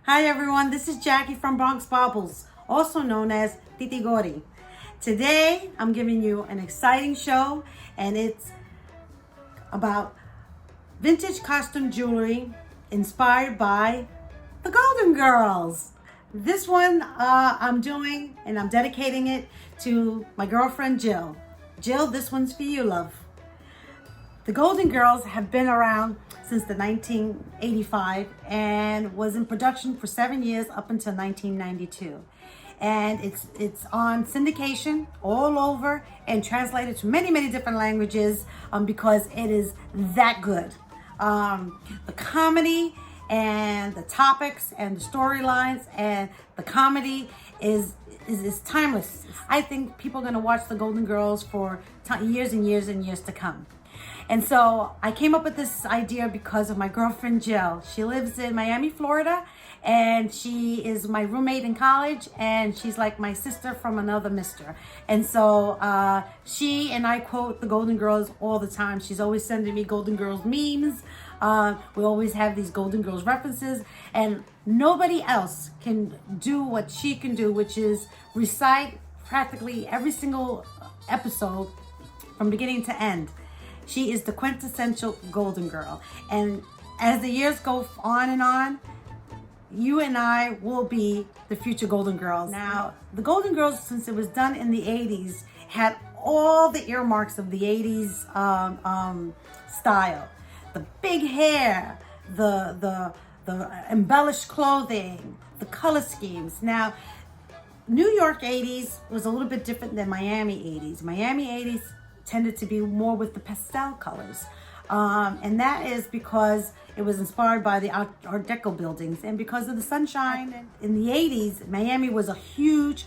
Hi everyone, this is Jackie from Bronx Baubles, also known as Titi Gori. Today I'm giving you an exciting show and it's about vintage costume jewelry inspired by the Golden Girls. This one I'm doing and I'm dedicating it to my girlfriend Jill. Jill, this one's for you, love. The Golden Girls have been around since the 1985 and was in production for 7 years up until 1992. And it's on syndication all over and translated to many different languages because it is that good. The comedy and the topics and the storylines and the comedy is timeless. I think people are going to watch the Golden Girls for years and years and years to come. And so I came up with this idea because of my girlfriend Jill. She lives in Miami, Florida, and she is my roommate in college, and she's like my sister from another mister. And so she and I quote the Golden Girls all the time. She's always sending me Golden Girls memes. We always have these Golden Girls references, and nobody else can do what she can do, which is recite practically every single episode from beginning to end. She is the quintessential Golden Girl. And as the years go on, you and I will be the future Golden Girls. Now, the Golden Girls, since it was done in the 80s, had all the earmarks of the 80s style. The big hair, the embellished clothing, the color schemes. Now, New York 80s was a little bit different than Miami 80s. Miami 80s tended to be more with the pastel colors. And that is because it was inspired by the Art Deco buildings and because of the sunshine. In the 80s, Miami was a huge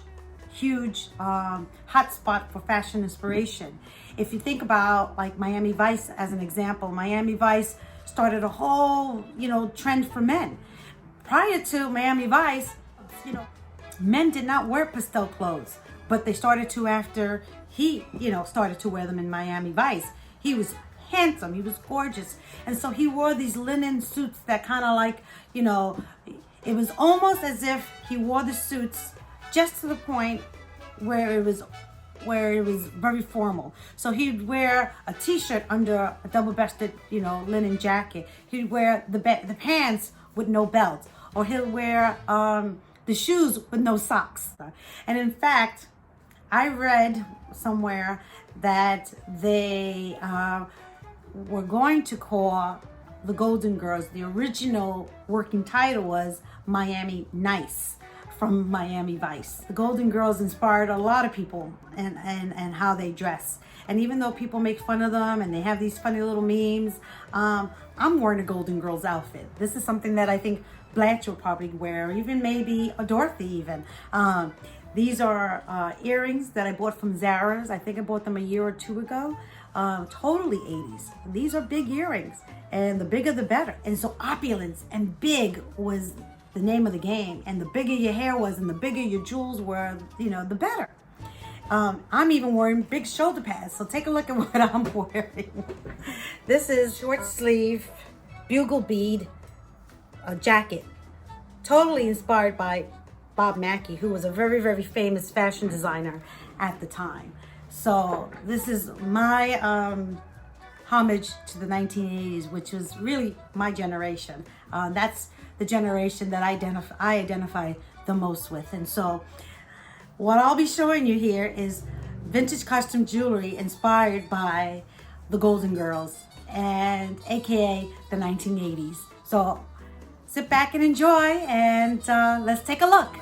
hot spot for fashion inspiration. If you think about like Miami Vice as an example, Miami Vice started a whole, trend for men. Prior to Miami Vice, men did not wear pastel clothes, but they started to after he, started to wear them in Miami Vice. He was handsome, he was gorgeous. And so he wore these linen suits that kind of like, it was almost as if he wore the suits just to the point where it was very formal. So he'd wear a t-shirt under a double-breasted, linen jacket. He'd wear the pants with no belt, or he'll wear the shoes with no socks. And in fact, I read somewhere that they were going to call the Golden Girls, the original working title was Miami Nice, from Miami Vice. The Golden Girls inspired a lot of people and how they dress. And even though people make fun of them and they have these funny little memes, I'm wearing a Golden Girls outfit. This is something that I think Blanche will probably wear, or even maybe a Dorothy even. These are earrings that I bought from Zara's. I think I bought them a year or two ago. Totally 80s. These are big earrings, and the bigger the better. And so opulence and big was the name of the game. And the bigger your hair was and the bigger your jewels were, the better. I'm even wearing big shoulder pads. So take a look at what I'm wearing. This is short sleeve bugle bead jacket. Totally inspired by Bob Mackie, who was a very famous fashion designer at the time. So this is my homage to the 1980s, which was really my generation. That's the generation that I identify the most with. And so what I'll be showing you here is vintage costume jewelry inspired by the Golden Girls, and AKA the 1980s. So sit back and enjoy, and let's take a look.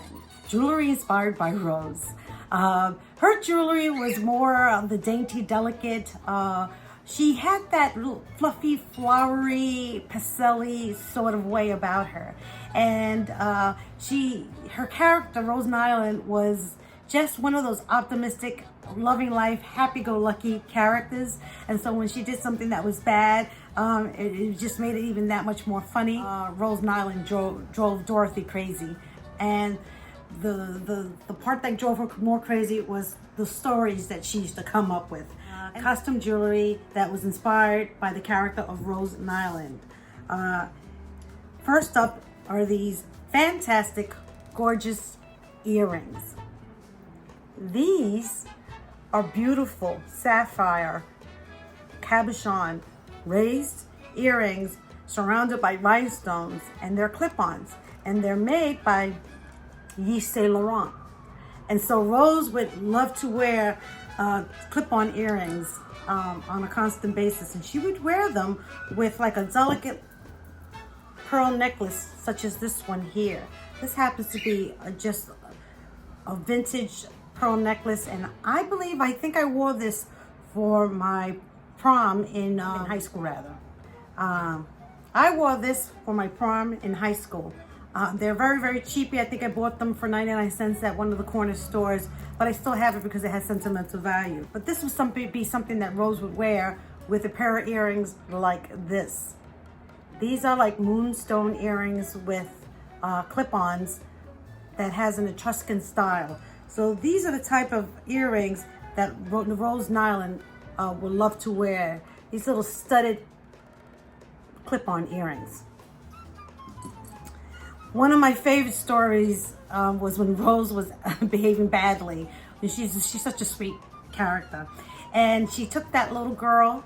Jewelry inspired by Rose. Her jewelry was more of the dainty, delicate. She had that little fluffy, flowery, pastel-y sort of way about her. And her character, Rose Nyland, was just one of those optimistic, loving life, happy-go-lucky characters. And so when she did something that was bad, it just made it even that much more funny. Rose Nyland drove Dorothy crazy. And the part that drove her more crazy was the stories that she used to come up with. Costume jewelry that was inspired by the character of Rose Nyland. First up are these fantastic, gorgeous earrings. These are beautiful sapphire cabochon raised earrings surrounded by rhinestones, and they're clip-ons, and they're made by Yves Saint Laurent. And so Rose would love to wear clip-on earrings on a constant basis, and she would wear them with like a delicate pearl necklace such as this one here. This happens to be just a vintage pearl necklace, and I think I wore this for my prom in high school rather. I wore this for my prom in high school. They're very, very cheapy. I think I bought them for 99 cents at one of the corner stores, but I still have it because it has sentimental value. But this would be something that Rose would wear with a pair of earrings like this. These are like moonstone earrings with clip-ons that has an Etruscan style. So these are the type of earrings that Rose Nylund would love to wear. These little studded clip-on earrings. One of my favorite stories was when Rose was behaving badly. And she's such a sweet character. And she took that little girl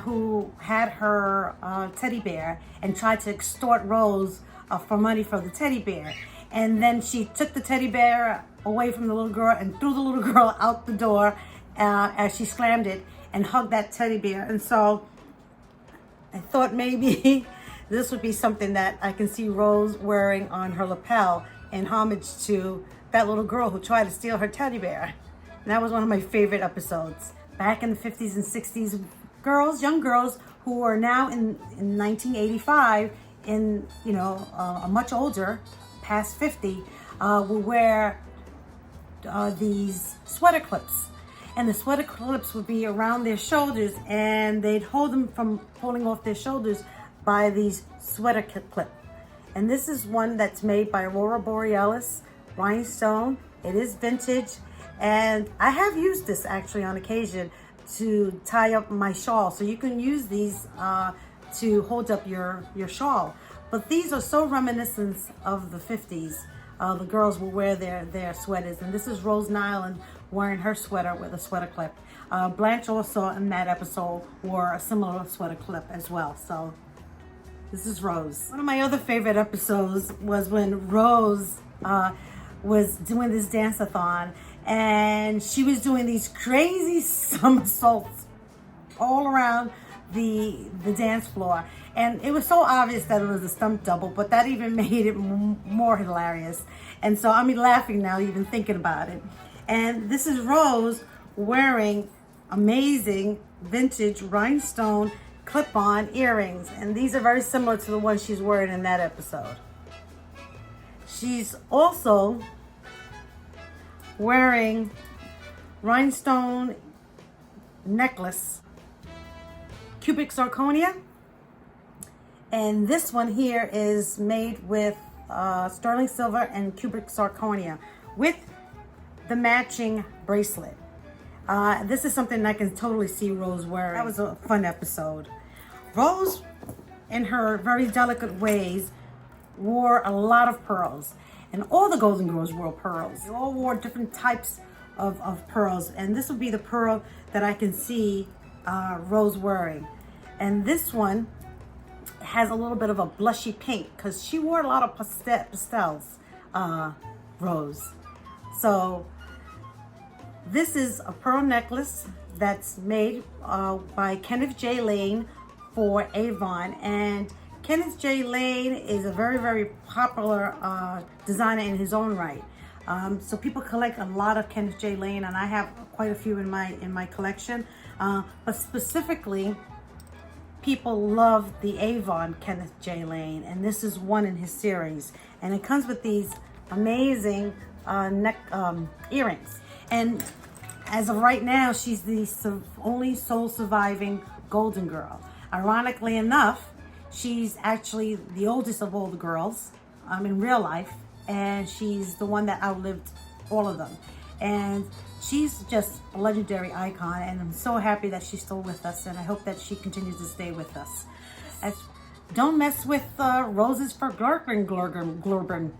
who had her teddy bear and tried to extort Rose for money for the teddy bear. And then she took the teddy bear away from the little girl and threw the little girl out the door as she slammed it and hugged that teddy bear. And so I thought maybe this would be something that I can see Rose wearing on her lapel in homage to that little girl who tried to steal her teddy bear. And that was one of my favorite episodes. Back in the 50s and 60s, young girls who are now in 1985, much older, past 50, will wear these sweater clips. And the sweater clips would be around their shoulders, and they'd hold them from pulling off their shoulders by these sweater clip. And this is one that's made by Aurora Borealis, Rhinestone. It is vintage, and I have used this actually on occasion to tie up my shawl. So you can use these to hold up your shawl. But these are so reminiscent of the 50s. The girls will wear their sweaters, and this is Rose Nylund wearing her sweater with a sweater clip. Blanche also in that episode wore a similar sweater clip as well. So this is Rose. One of my other favorite episodes was when Rose was doing this dance-a-thon, and she was doing these crazy somersaults all around the dance floor. And it was so obvious that it was a stunt double, but that even made it more hilarious. And so I'm laughing now even thinking about it. And this is Rose wearing amazing vintage rhinestone clip-on earrings. And these are very similar to the ones she's wearing in that episode. She's also wearing rhinestone necklace, cubic zirconia. And this one here is made with sterling silver and cubic zirconia with the matching bracelet. This is something I can totally see Rose wearing. That was a fun episode. Rose, in her very delicate ways, wore a lot of pearls. And all the Golden Girls wore pearls. They all wore different types of pearls. And this would be the pearl that I can see Rose wearing. And this one has a little bit of a blushy pink because she wore a lot of pastels, Rose. So this is a pearl necklace that's made by Kenneth J Lane for Avon. And Kenneth J Lane is a very, very popular designer in his own right. So people collect a lot of Kenneth J Lane, and I have quite a few in my collection. But specifically, people love the Avon Kenneth J Lane, and this is one in his series. And it comes with these amazing earrings. And as of right now, she's the only sole surviving Golden Girl. Ironically enough, she's actually the oldest of all the girls in real life, and she's the one that outlived all of them. And she's just a legendary icon, and I'm so happy that she's still with us, and I hope that she continues to stay with us. don't mess with roses for glurgren.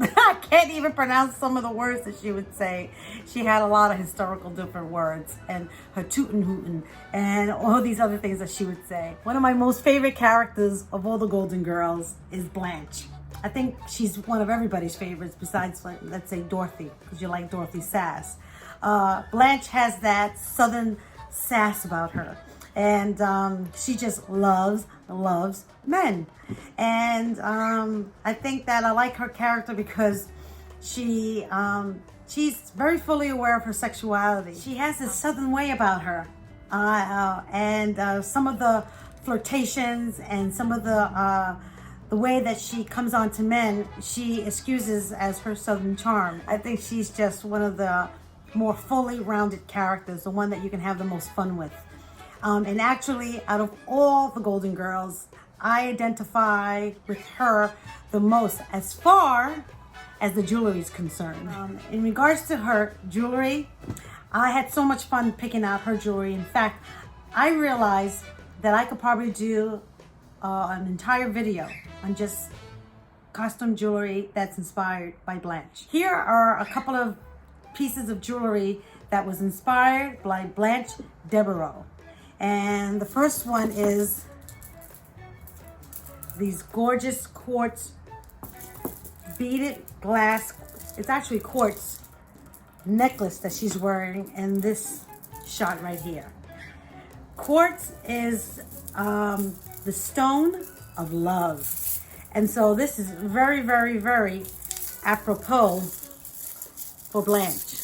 I can't even pronounce some of the words that she would say. She had a lot of historical different words, and her tootin' hootin' and all these other things that she would say. One of my most favorite characters of all the Golden Girls is Blanche. I think she's one of everybody's favorites besides, like, let's say Dorothy, because you like Dorothy sass. Blanche has that southern sass about her, and she just loves men. And I think that I like her character because she's very fully aware of her sexuality. She has this southern way about her, and some of the flirtations and some of the way that she comes on to men, she excuses as her southern charm. I think she's just one of the more fully rounded characters, the one that you can have the most fun with. And actually, out of all the Golden Girls, I identify with her the most as far as the jewelry is concerned. In regards to her jewelry, I had so much fun picking out her jewelry. In fact, I realized that I could probably do an entire video on just costume jewelry that's inspired by Blanche. Here are a couple of pieces of jewelry that was inspired by Blanche Deborah. And the first one is these gorgeous quartz beaded glass, it's actually quartz necklace that she's wearing in this shot right here. Quartz is the stone of love. And so this is very, very, very apropos for Blanche.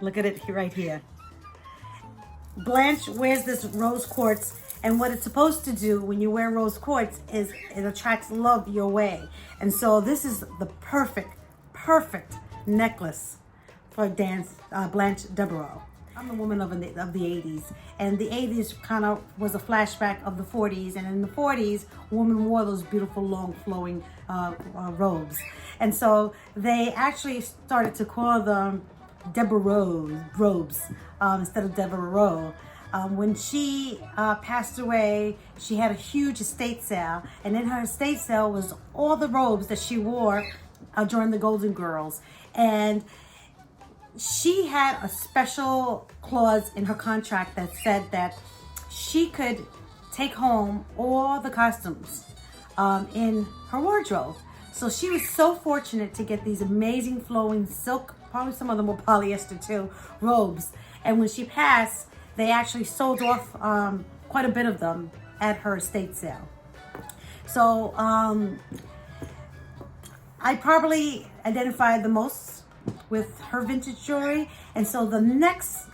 Look at it right here. Blanche wears this rose quartz, and what it's supposed to do when you wear rose quartz is it attracts love your way. And so this is the perfect necklace for Blanche Deborah. I'm a woman of the 80s, and the 80s kind of was a flashback of the 40s, and in the 40s, women wore those beautiful long flowing robes. And so they actually started to call them Deborah robes instead of Deborah. When she passed away, she had a huge estate sale, and in her estate sale was all the robes that she wore during the Golden Girls. And she had a special clause in her contract that said that she could take home all the costumes in her wardrobe. So she was so fortunate to get these amazing flowing silk, probably some of them were polyester too, robes. And when she passed, they actually sold off quite a bit of them at her estate sale. So I probably identified the most with her vintage jewelry. And so the next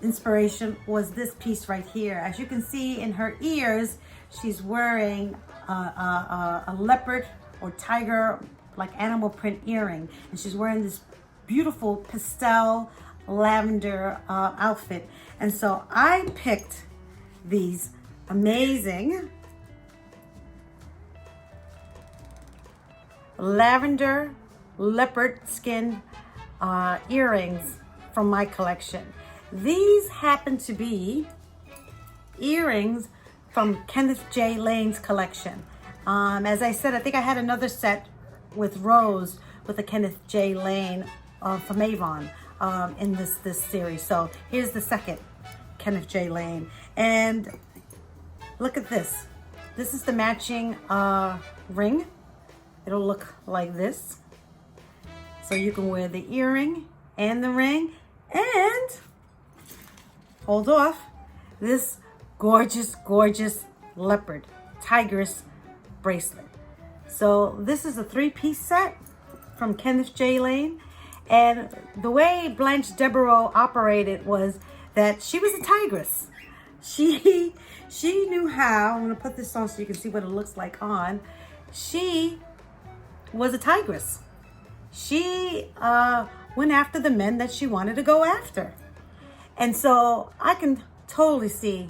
inspiration was this piece right here. As you can see in her ears, she's wearing a leopard or tiger like animal print earring, and she's wearing this beautiful pastel lavender outfit. And so I picked these amazing lavender leopard skin earrings from my collection. These happen to be earrings from Kenneth J Lane's collection. As I said, I think I had another set with Rose with a Kenneth J Lane from Avon in this series. So here's the second Kenneth J Lane, and look at this. This is the matching ring. It'll look like this. So you can wear the earring and the ring, and hold off, this gorgeous leopard tigress bracelet. So this is a 3-piece set from Kenneth J Lane. And the way Blanche Deborah operated was that she was a tigress. She knew how. I'm gonna put this on so you can see what it looks like on. She was a tigress. She went after the men that she wanted to go after. And so I can totally see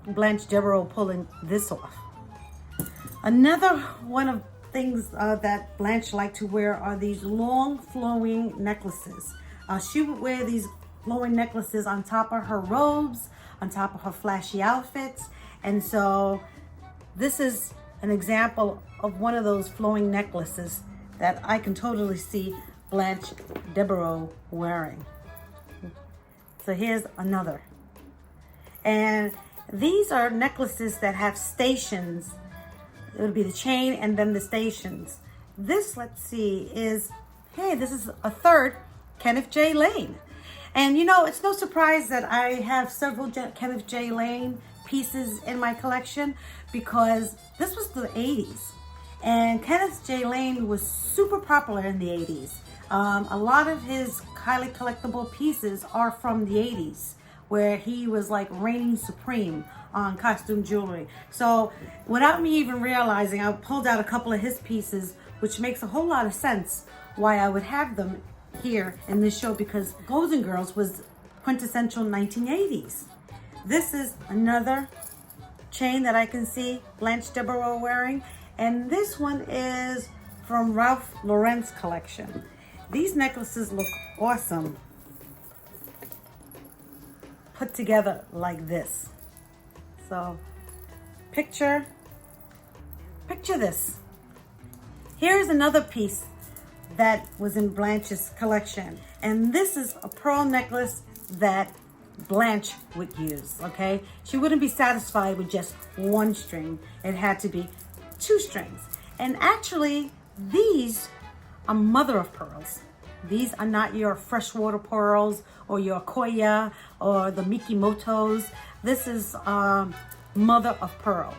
Blanche Deborah pulling this off. Another one of things that Blanche liked to wear are these long flowing necklaces. She would wear these flowing necklaces on top of her robes, on top of her flashy outfits. And so This is an example of one of those flowing necklaces that I can totally see Blanche Deborah wearing. So here's another. And these are necklaces that have stations. It would be the chain and then the stations. This, let's see, is, hey, this is a third Kenneth J Lane. And you know, it's no surprise that I have several Kenneth J Lane pieces in my collection, because this was the 80s. And Kenneth J Lane was super popular in the 80s. A lot of his highly collectible pieces are from the 80s, where he was like reigning supreme on costume jewelry. So without me even realizing, I pulled out a couple of his pieces, which makes a whole lot of sense why I would have them here in this show, because Golden Girls was quintessential 1980s. This is another chain that I can see Blanche Deborah wearing, and this one is from Ralph Lauren's collection. These necklaces look awesome put together like this. So picture this. Here's another piece that was in Blanche's collection, and this is a pearl necklace that Blanche would use, okay? She wouldn't be satisfied with just one string. It had to be 2 strings. And actually, these are mother of pearls. These are not your freshwater pearls or your Koya or the Mikimotos. This is mother of pearl.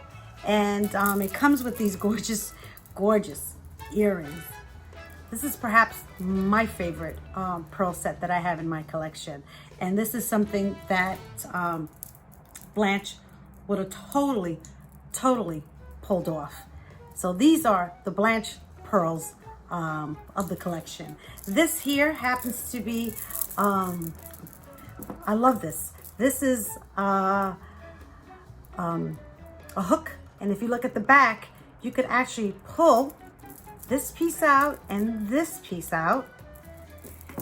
And it comes with these gorgeous, gorgeous earrings. This is perhaps my favorite pearl set that I have in my collection. And this is something that Blanche would have totally pulled off. So these are the Blanche pearls of the collection. This here happens to be, I love this. This is a hook. And if you look at the back, you could actually pull this piece out and this piece out,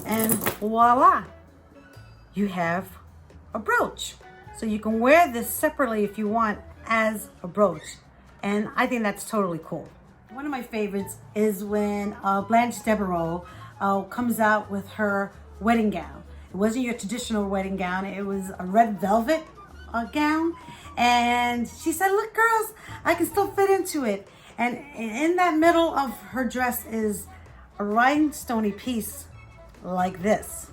and voila, you have a brooch. So you can wear this separately if you want as a brooch, and I think that's totally cool. One of my favorites is when Blanche Deborah comes out with her wedding gown. It wasn't your traditional wedding gown, it was a red velvet gown, and she said, look girls, I can still fit into it. And in that middle of her dress is a rhinestone piece like this.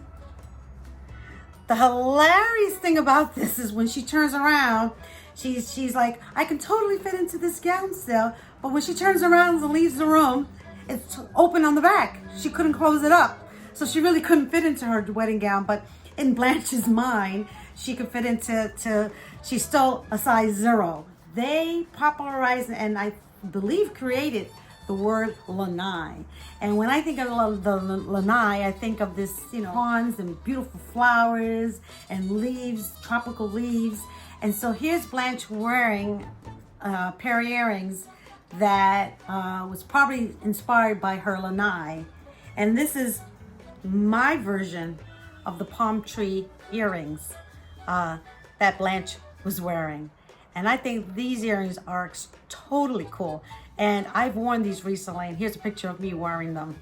The hilarious thing about this is when she turns around, she's like, I can totally fit into this gown still. But when she turns around and leaves the room, it's open on the back. She couldn't close it up. So she really couldn't fit into her wedding gown. But in Blanche's mind, she could fit into, she's still a size 0. They popularized and I believe created the word lanai. And when I think of the lanai, I think of this, ponds and beautiful flowers and leaves, tropical leaves. And so here's Blanche wearing a pair of earrings that was probably inspired by her lanai. And this is my version of the palm tree earrings that Blanche was wearing. And I think these earrings are totally cool. And I've worn these recently, and here's a picture of me wearing them.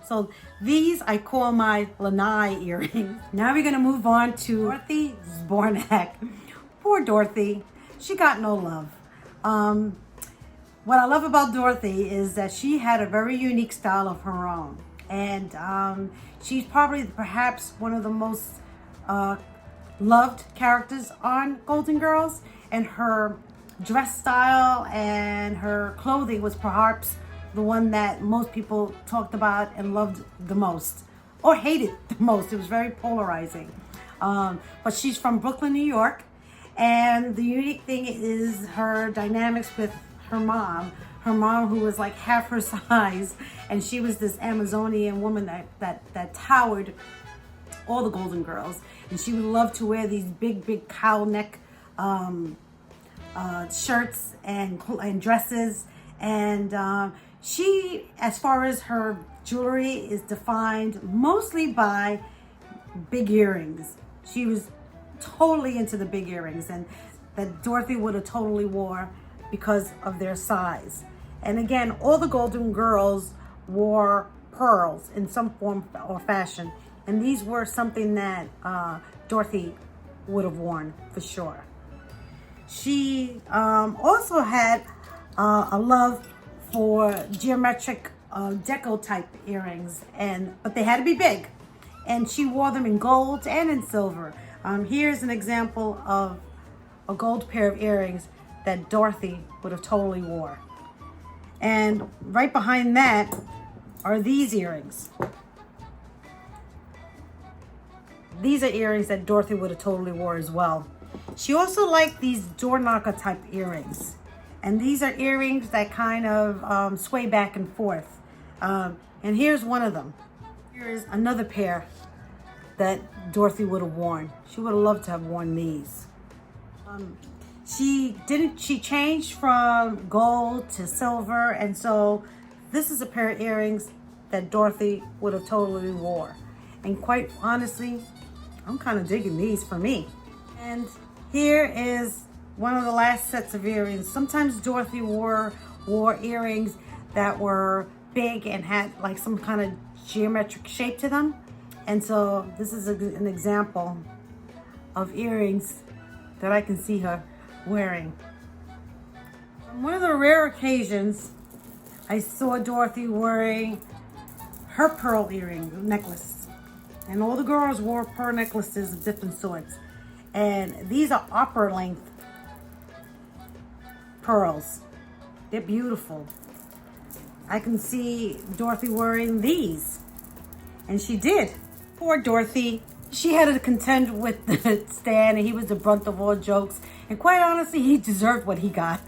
So these I call my lanai earrings. Now we're gonna move on to Dorothy Zbornak. Poor Dorothy, she got no love. What I love about Dorothy is that she had a very unique style of her own. And she's probably perhaps one of the most loved characters on Golden Girls, and her dress style and her clothing was perhaps the one that most people talked about and loved the most, or hated the most. It was very polarizing. But she's from Brooklyn, New York, and the unique thing is her dynamics with her mom who was like half her size, and she was this Amazonian woman that towered all the Golden Girls, and she would love to wear these big cowl neck shirts and dresses, and she, as far as her jewelry, is defined mostly by big earrings. She was totally into the big earrings, and that Dorothy would have totally wore because of their size. And again, all the Golden Girls wore pearls in some form or fashion. And these were something that Dorothy would have worn for sure. She also had a love for geometric deco type earrings, but they had to be big. And she wore them in gold and in silver. Here's an example of a gold pair of earrings that Dorothy would have totally wore. And right behind that are these earrings. These are earrings that Dorothy would have totally wore as well. She also liked these door knocker type earrings. And these are earrings that kind of sway back and forth. And here's one of them. Here's another pair that Dorothy would have worn. She would have loved to have worn these. She changed from gold to silver, and so this is a pair of earrings that Dorothy would have totally wore. And quite honestly, I'm kind of digging these for me. And here is one of the last sets of earrings. Sometimes Dorothy wore earrings that were big and had like some kind of geometric shape to them. And so this is an example of earrings that I can see her wearing. On one of the rare occasions, I saw Dorothy wearing her pearl earring necklace. And all the girls wore pearl necklaces of different sorts. And these are opera length pearls. They're beautiful. I can see Dorothy wearing these. And she did. Poor Dorothy. She had to contend with Stan, and he was the brunt of all jokes. And quite honestly, he deserved what he got.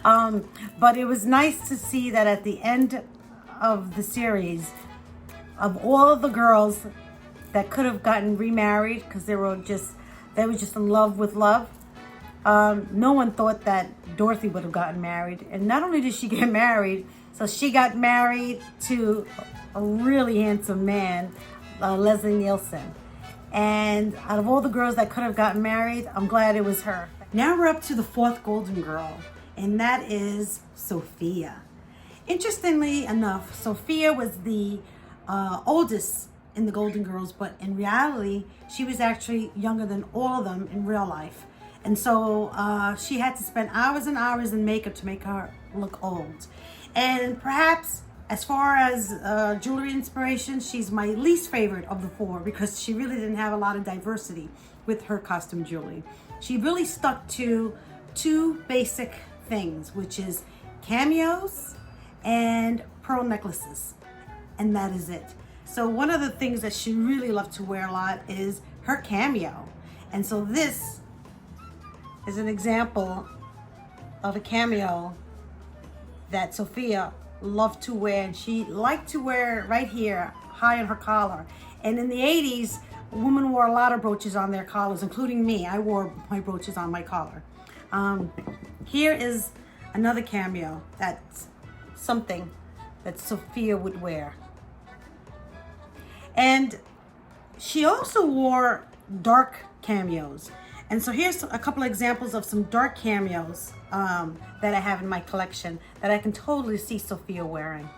But it was nice to see that at the end of the series, of all of the girls that could have gotten remarried because they were just in love with love, no one thought that Dorothy would have gotten married. And not only did she get married, so she got married to a really handsome man, Leslie Nielsen. And out of all the girls that could have gotten married, I'm glad it was her. Now we're up to the fourth Golden Girl, and that is Sophia. Interestingly enough, Sophia was the oldest in the Golden Girls, but in reality, she was actually younger than all of them in real life. And so she had to spend hours and hours in makeup to make her look old. And perhaps as far as jewelry inspiration, she's my least favorite of the four because she really didn't have a lot of diversity with her costume jewelry. She really stuck to two basic things, which is cameos and pearl necklaces. And that is it. So one of the things that she really loved to wear a lot is her cameo. And so this is an example of a cameo that Sophia loved to wear, and she liked to wear it right here, high on her collar. And in the 80s, women wore a lot of brooches on their collars, including me. I wore my brooches on my collar. Here is another cameo. That's something that Sophia would wear. And she also wore dark cameos. And so here's a couple of examples of some dark cameos that I have in my collection that I can totally see Sophia wearing.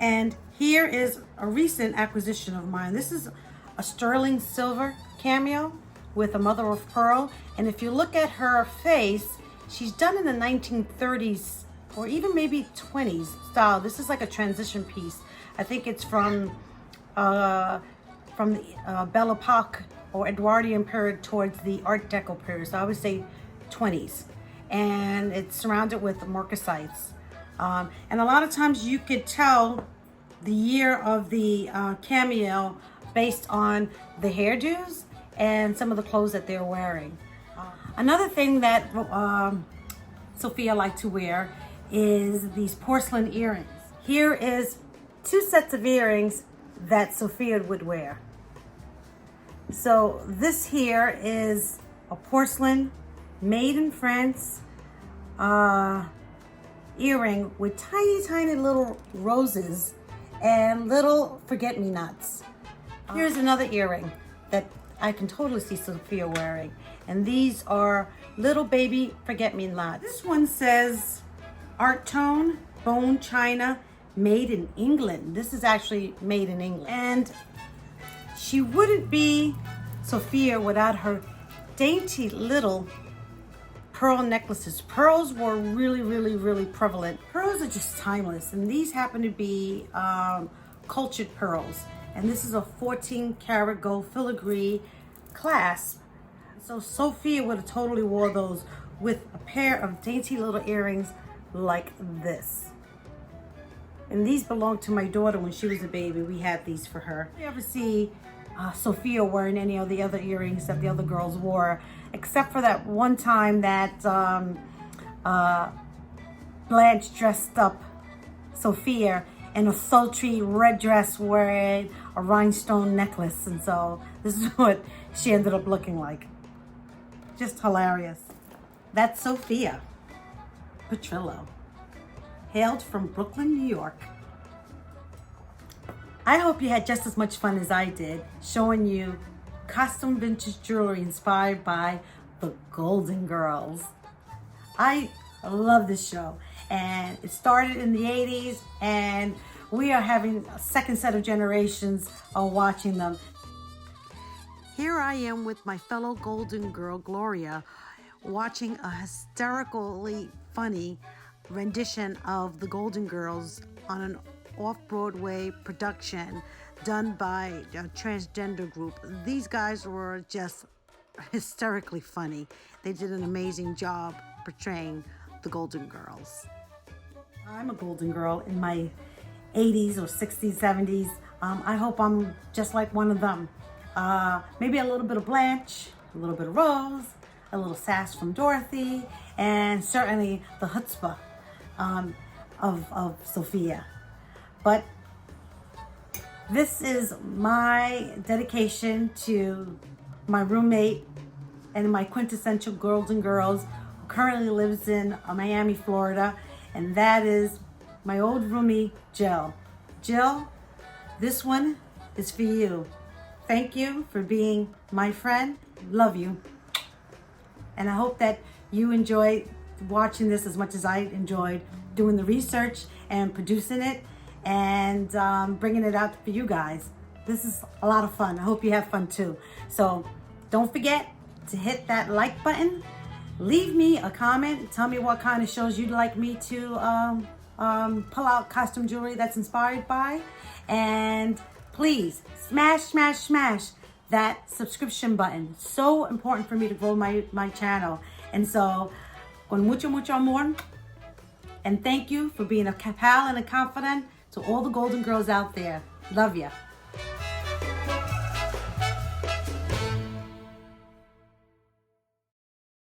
And here is a recent acquisition of mine. This is a sterling silver cameo with a mother of pearl. And if you look at her face, she's done in the 1930s or even maybe 20s style. This is like a transition piece. I think it's from the Belle Epoque or Edwardian period towards the Art Deco period. So I would say 20s. And it's surrounded with marcasites. And a lot of times you could tell the year of the cameo based on the hairdos and some of the clothes that they're wearing. Another thing that Sophia liked to wear is these porcelain earrings. Here is two sets of earrings that Sophia would wear. So this here is a porcelain made in France earring with tiny, tiny little roses and little forget-me-nots. Here's another earring that I can totally see Sophia wearing. And these are little baby forget-me-nots. This one says Art Tone, Bone China, made in England. This is actually made in England. And she wouldn't be Sophia without her dainty little pearl necklaces. Pearls were really prevalent. Pearls are just timeless, and these happen to be cultured pearls. And this is a 14 karat gold filigree clasp. So Sophia would have totally wore those with a pair of dainty little earrings like this. And these belonged to my daughter when she was a baby. We had these for her. If you ever see Sophia wearing any of the other earrings that the other girls wore, except for that one time that Blanche dressed up Sophia in a sultry red dress wearing a rhinestone necklace. And so this is what she ended up looking like. Just hilarious. That's Sophia Petrillo, hailed from Brooklyn, New York. I hope you had just as much fun as I did showing you custom vintage jewelry inspired by the Golden Girls. I love this show, and it started in the 80s, and we are having a second set of generations of watching them. Here I am with my fellow Golden Girl, Gloria, watching a hysterically funny rendition of the Golden Girls on an off-Broadway production done by a transgender group. These guys were just hysterically funny. They did an amazing job portraying the Golden Girls. I'm a Golden Girl in my 80s or 60s, 70s. I hope I'm just like one of them. Maybe a little bit of Blanche, a little bit of Rose, a little sass from Dorothy, and certainly the chutzpah of Sophia. But this is my dedication to my roommate and my quintessential Golden Girls, who currently lives in Miami, Florida, and that is my old roomie, Jill. Jill, this one is for you. Thank you for being my friend. Love you. And I hope that you enjoy watching this as much as I enjoyed doing the research and producing it and bringing it out for you guys. This is a lot of fun. I hope you have fun too. So don't forget to hit that like button. Leave me a comment. Tell me what kind of shows you'd like me to pull out costume jewelry that's inspired by. And please smash that subscription button. So important for me to grow my channel. And so, con mucho amor. And thank you for being a pal and a confidant to all the Golden Girls out there. Love ya.